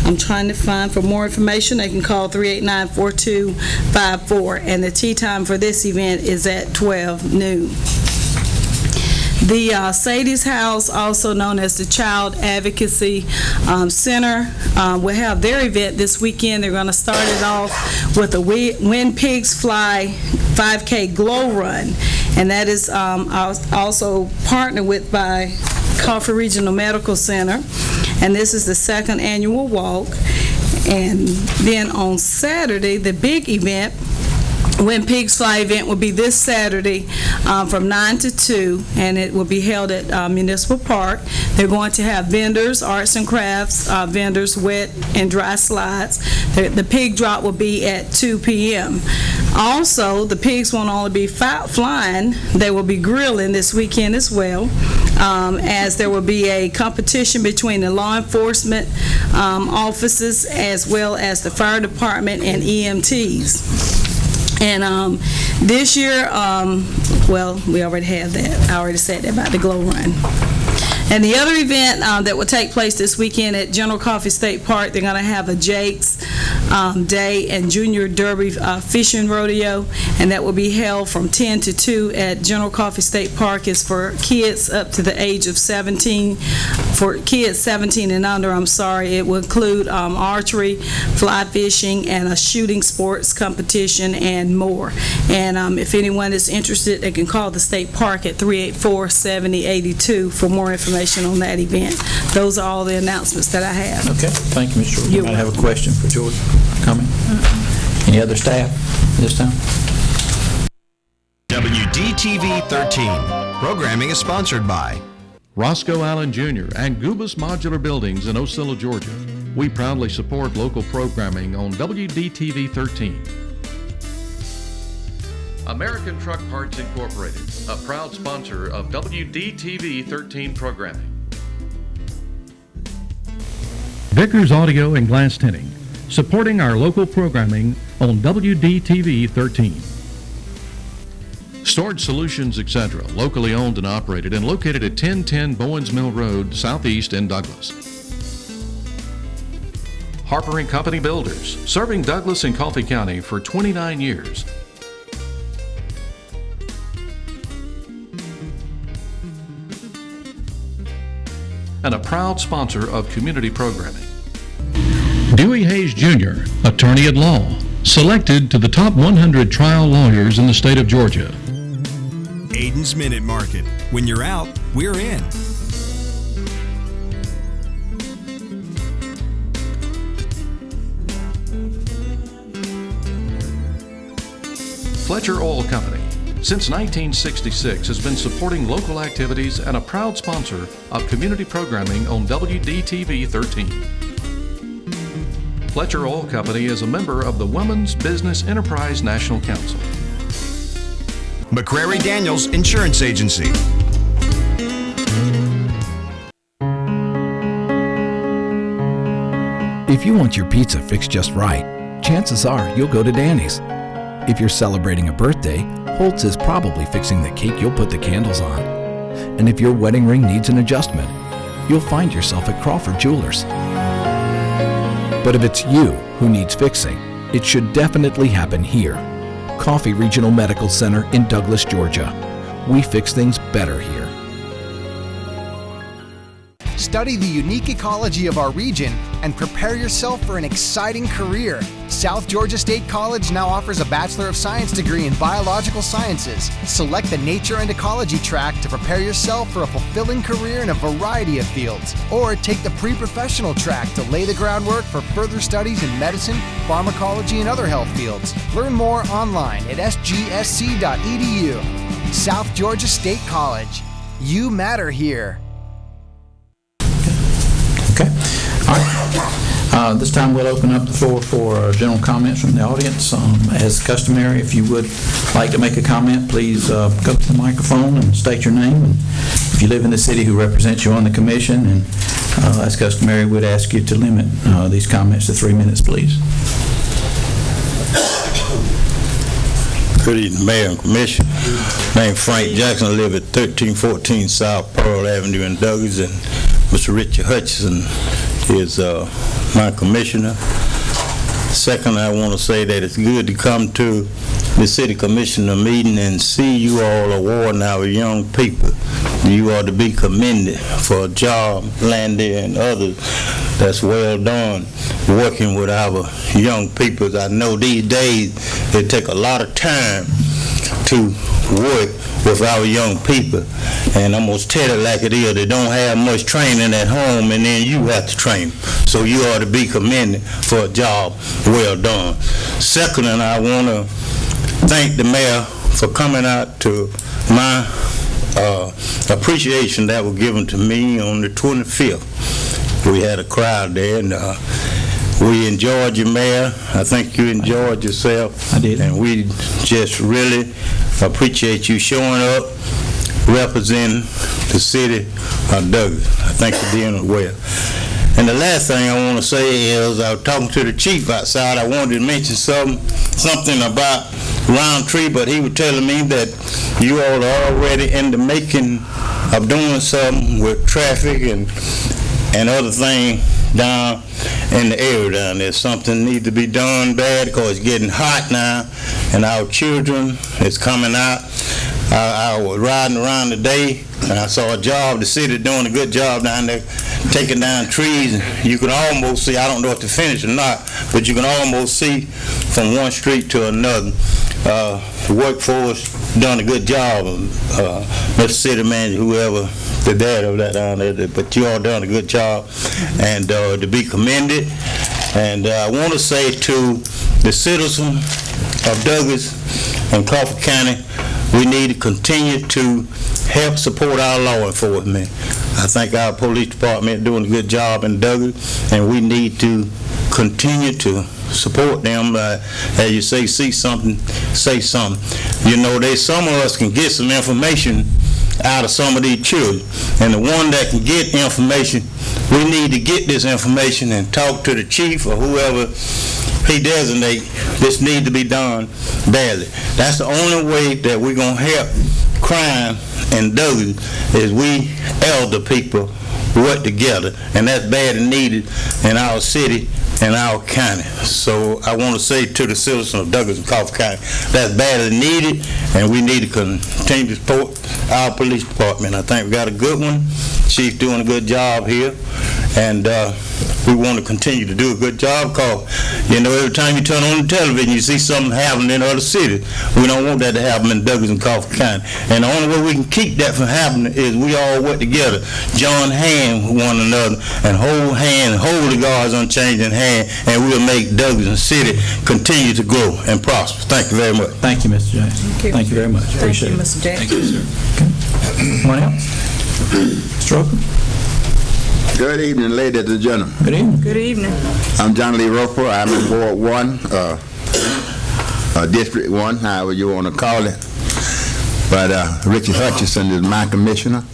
I'm trying to find, for more information, they can call 389-4254, and the tea time for this event is at 12 noon. The Sadie's House, also known as the Child Advocacy Center, will have their event this weekend. They're going to start it off with a When Pigs Fly 5K Glow Run, and that is also partnered with by Coffee Regional Medical Center, and this is the second annual walk. And then on Saturday, the big event, When Pigs Fly event will be this Saturday from 9 to 2, and it will be held at Municipal Park. They're going to have vendors, arts and crafts vendors, wet and dry slides. The pig drop will be at 2 p.m. Also, the pigs won't only be flying, they will be grilling this weekend as well, as there will be a competition between the law enforcement officers as well as the fire department and EMTs. And this year, well, we already have that. I already said that about the Glow Run. And the other event that will take place this weekend at General Coffee State Park, they're going to have a Jake's Day and Junior Derby Fishing Rodeo, and that will be held from 10 to 2 at General Coffee State Park. It's for kids up to the age of 17. For kids 17 and under, it will include archery, fly fishing, and a shooting sports competition and more. And if anyone is interested, they can call the state park at 384-7082 for more information on that event. Those are all the announcements that I have. Okay, thank you, Ms. Jordan. You might have a question for Jordan. Comment? Any other staff this time? WDTV 13. Programming is sponsored by Roscoe Allen Jr. and Gubas Modular Buildings in Ocilla, Georgia. We proudly support local programming on WDTV 13. American Truck Parts Incorporated, a proud sponsor of WDTV 13 programming. Vickers Audio and Glass Tinting, supporting our local programming on WDTV 13. Storage Solutions, etc., locally owned and operated and located at 1010 Bowens Mill Road, Southeast in Douglas. Harper & Company Builders, serving Douglas and Coffee County for 29 years. And a proud sponsor of community programming. Dewey Hayes Jr., attorney at law, selected to the top 100 trial lawyers in the state of Georgia. Aiden's Minute Market. When you're out, we're in. Fletcher Oil Company, since 1966, has been supporting local activities and a proud sponsor of community programming on WDTV 13. Fletcher Oil Company is a member of the Women's Business Enterprise National Council. McCrary Daniels Insurance Agency. If you want your pizza fixed just right, chances are you'll go to Danny's. If you're celebrating a birthday, Holtz is probably fixing the cake you'll put the candles on. And if your wedding ring needs an adjustment, you'll find yourself at Crawford Jewelers. But if it's you who needs fixing, it should definitely happen here. Coffee Regional Medical Center in Douglas, Georgia. We fix things better here. Study the unique ecology of our region and prepare yourself for an exciting career. South Georgia State College now offers a Bachelor of Science degree in Biological Sciences. Select the Nature and Ecology track to prepare yourself for a fulfilling career in a variety of fields. Or take the Pre-Professional track to lay the groundwork for further studies in medicine, pharmacology, and other health fields. Learn more online at sgsc.edu. South Georgia State College. You matter here. Okay. All right. This time we'll open up the floor for general comments from the audience. As customary, if you would like to make a comment, please go to the microphone and state your name. And if you live in the city, who represents you on the commission, and as customary, we'd ask you to limit these comments to 3 minutes, please. Good evening, Mayor and Commission. My name is Frank Jackson. I live at 1314 South Pearl Avenue in Douglas, and Mr. Richard Hutchison is my commissioner. Second, I want to say that it's good to come to the city commissioner meeting and see you all awarding our young people. You are to be commended for a job, Landy and others, that's well done working with our young people. I know these days it take a lot of time to work with our young people, and I'm going to tell it like it is. They don't have much training at home, and then you have to train them. So you ought to be commended for a job well done. Second, and I want to thank the mayor for coming out to my appreciation that was given to me on the 25th. We had a crowd there, and we enjoyed you, Mayor. I think you enjoyed yourself. I did. And we just really appreciate you showing up, representing the city of Douglas. I think you're doing it well. And the last thing I want to say is, I was talking to the chief outside. I wanted to mention something about Roundtree, but he was telling me that you all are already in the making of doing something with traffic and other things down in the area down there. Something needs to be done bad because it's getting hot now, and our children is coming out. I was riding around today, and I saw a job. The city doing a good job down there, taking down trees. And you can almost see, I don't know if to finish or not, but you can almost see from one street to another. The workforce done a good job, Mr. City Manager, whoever the dad of that down there, but you all done a good job, and to be commended. And I want to say to the citizens of Douglas and Crawford County, we need to continue to help support our law enforcement. I think our police department is doing a good job in Douglas, and we need to continue to support them. As you say, see something, say something. You know, some of us can get some information out of some of these children, and the one that can get information, we need to get this information and talk to the chief or whoever he designate. This need to be done badly. That's the only way that we're going to help crime in Douglas, is we elder people work together, and that's bad and needed in our city and our county. So I want to say to the citizens of Douglas and Crawford County, that's badly needed, and we need to continue to support our police department. I think we got a good one. Chief's doing a good job here, and we want to continue to do a good job, because, you know, every time you turn on the television, you see something happening in other cities. We don't want that to happen in Douglas and Crawford County. And the only way we can keep that from happening is we all work together, join hands with one another, and hold the God's unchanging hand, and we'll make Douglas and City continue to grow and prosper. Thank you very much. Thank you, Mr. Jackson. Thank you very much. Appreciate it. Mr. Jackson. Thank you, sir. Okay. Anyone else? Mr. Roper? Good evening, ladies and gentlemen. Good evening. Good evening. I'm John Lee Roper. I'm in Ward 1, District 1, however you want to call it. But Richard Hutchison is my commissioner,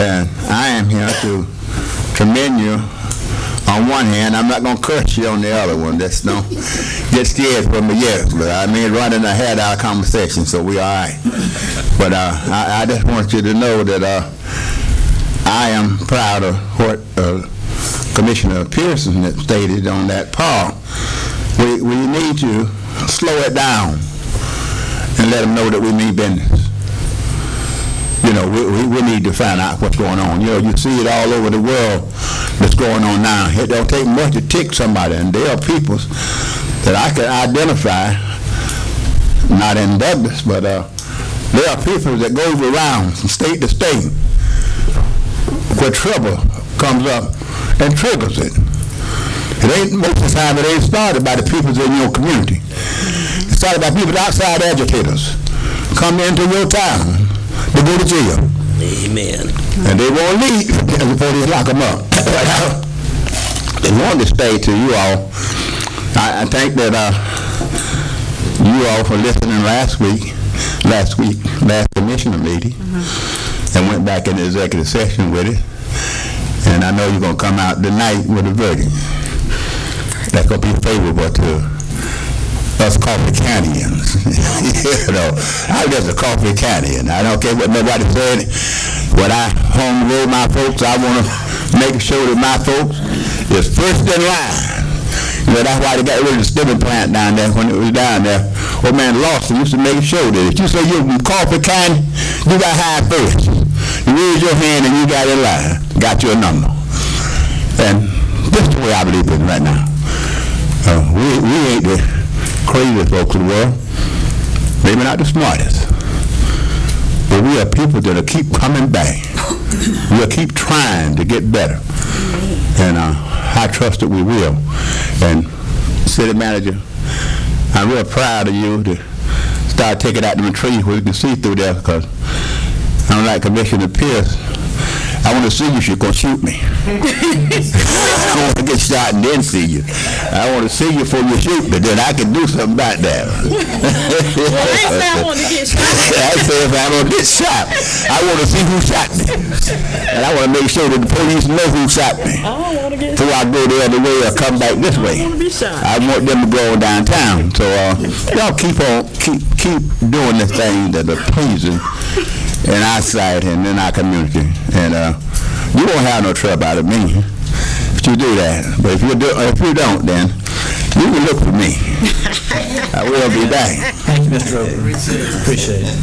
and I am here to commend you on one hand. I'm not going to curse you on the other one. That's no get scared from me yet. But I mean, running ahead of our conversation, so we all right. But I just want you to know that I am proud of what Commissioner Pearson had stated on that part. We need to slow it down and let them know that we mean business. You know, we need to find out what's going on. You know, you see it all over the world that's going on now. It don't take much to tick somebody, and there are people that I can identify, not in Douglas, but there are people that goes around from state to state where trouble comes up and triggers it. It ain't, most of the time, it ain't started by the people in your community. It's started by people outside educators come into your town to go to jail. Amen. And they won't leave before they lock them up. They want to stay to you all. I think that you all for listening last commissioner meeting, and went back in the executive session with it. And I know you're going to come out tonight with a verdict that's going to be favorable to us Crawford Countyans. You know, I'm just a Crawford Countyan. I don't care what nobody said. When I home roll my folks, I want to make sure that my folks is first in line. You know, that's why they got rid of the stippling plant down there when it was down there. Old man Lawson used to make sure that if you say you're from coffee kind, you got high first. You raise your hand and you got in line. Got your number. And this is the way I believe it right now. We ain't the craziest folks in the world. Maybe not the smartest. But we are people that'll keep coming back. We'll keep trying to get better. And I trust that we will. And city manager, I'm real proud of you to start taking out them trees where you can see through there, because unlike Commissioner Pierce, I want to see you if you're going to shoot me. I want to get shot and then see you. I want to see you before you shoot me, then I can do something about that. Well, I ain't say I want to get shot. I say if I'm going to get shot, I want to see who shot me. And I want to make sure that the police know who shot me. I don't want to get Before I go the other way or come back this way. I want to be shot. I want them to go downtown. So y'all keep doing the things that are pleasing in our society and in our community. And you won't have no trouble out of me if you do that. But if you don't, then you can look for me. I will be back. Thank you, Mr. Roper. Appreciate it.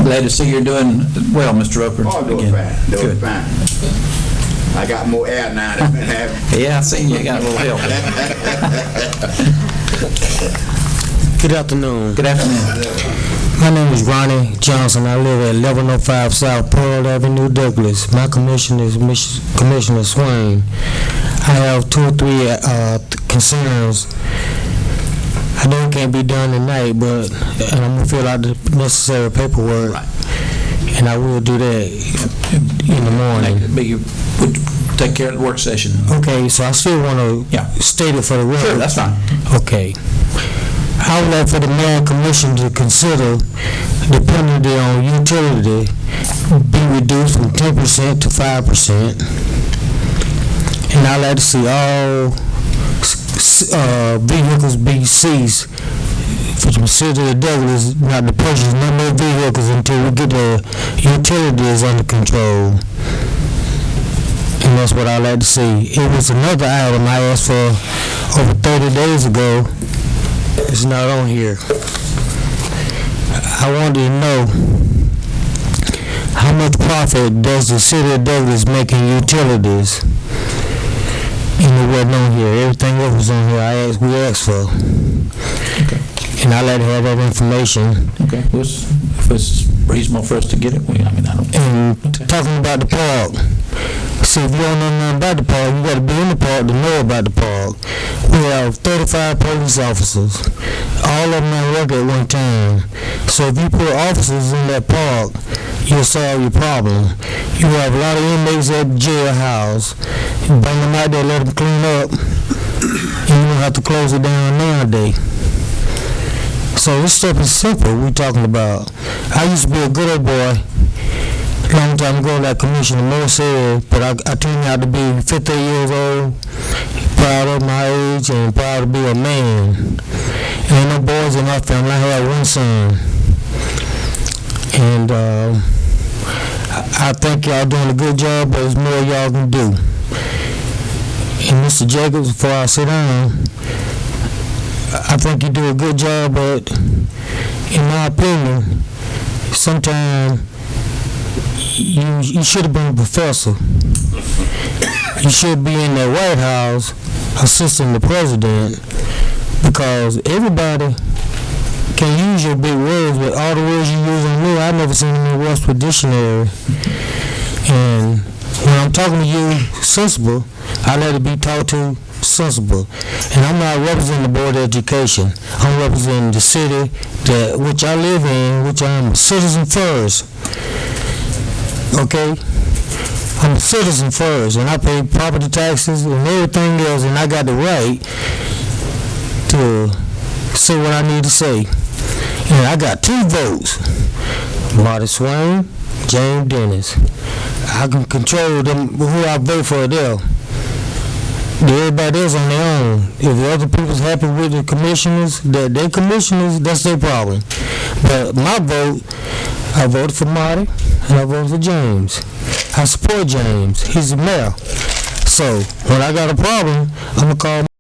Glad to see you're doing well, Mr. Roper. Doing fine. I got more air now than I've been having. Yeah, I seen you got a little help. Good afternoon. Good afternoon. My name is Ronnie Johnson. I live at 1105 South Pearl Avenue, Douglas. My commissioner is Commissioner Swain. I have 2 or 3 concerns. I know it can't be done tonight, but I'm going to fill out the necessary paperwork, and I will do that in the morning. We'll take care of the work session. Okay, so I still want to state it for the record. Sure, that's fine. Okay. I would like for the mayor and commission to consider the penalty on utility be reduced from 10% to 5%. And I'd like to see all vehicles be seized for the city of Douglas, not to purchase no more vehicles until we get the utilities under control. And that's what I'd like to see. It was another item I asked for over 30 days ago. It's not on here. I wanted to know how much profit does the city of Douglas make in utilities? And it wasn't on here. Everything else was on here. We asked for. Okay. And I'd like to have that information. Okay. If it's reasonable for us to get it, I don't. And talking about the park. See, if you don't know nothing about the park, you got to be in the park to know about the park. We have 35 police officers. All of them at work at one time. So if you put officers in that park, you'll solve your problem. You have a lot of inmates at the jailhouse. You bring them out there, let them clean up, and you don't have to close it down nowadays. So this stuff is simple we're talking about. I used to be a good old boy a long time ago, like Commissioner Moore said, but I turned out to be 50 years old, proud of my age, and proud to be a man. And ain't no boys in my family. I had one son. And I think y'all doing a good job, but there's more y'all can do. And Mr. Jacobs, before I sit down, I think you do a good job, but in my opinion, sometimes you should have been a professor. You should be in the White House assisting the president, because everybody can use your big words, but all the words you use on me, I've never seen them in Westwood Dictionary. And when I'm talking to you sensible, I let it be taught to sensible. And I'm not representing the Board of Education. I'm representing the city which I live in, which I'm a citizen first. Okay? I'm a citizen first, and I pay property taxes and everything else, and I got the right to say what I need to say. And I got 2 votes. Marty Swain, James Dennis. I can control them, who I vote for there. Everybody else on their own. If the other people's happy with the commissioners, that's their problem. But my vote, I voted for Marty, and I voted for James. I support James. He's the mayor. So when I got a problem, I'm gonna call